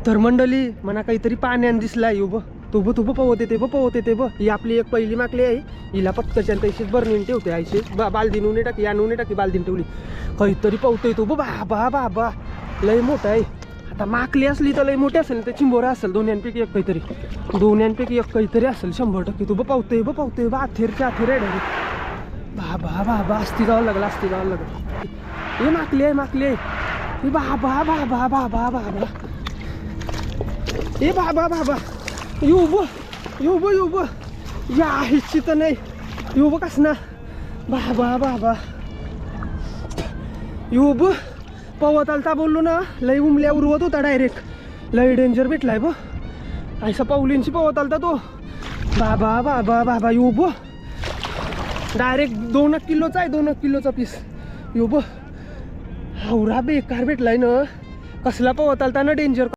तर मंडळी म्हणा काहीतरी पाण्यान दिसलाय उभं तुबं पवत येते ब ही आपली एक पहिली माकली आहे. हिला पटकच्या तशीच बरणीन ठेवते आयशे बालदी नुने टाकी या नुने टाकी बालदीन ठेवली काहीतरी पावतोय तो बाबा बाबा लय मोठा आहे. आता माकली असली तर लय मोठी असेल तर चिंबोरा असेल दोन्यांपैकी एक काहीतरी असेल 100%. तो पावतोय बा अथेरच्या अथेर आहे डायरेक्ट बाबा असती जावं लागलं हे माकली आहे हे बाबा हे बाबा युब या हिची तर नाही युब कस ना बाबा युब पवत आलता बोललो ना लय उमल्या उरवत होता डायरेक्ट लय डेंजर भेटलाय ब ऐसा पाऊलींची पवत आलता तो बाबा युब डायरेक्ट 2 किलोचा आहे 2 किलोचा पीस युब हावरा बेकार भेटलाय ना कसला पवत आलता ना डेंजर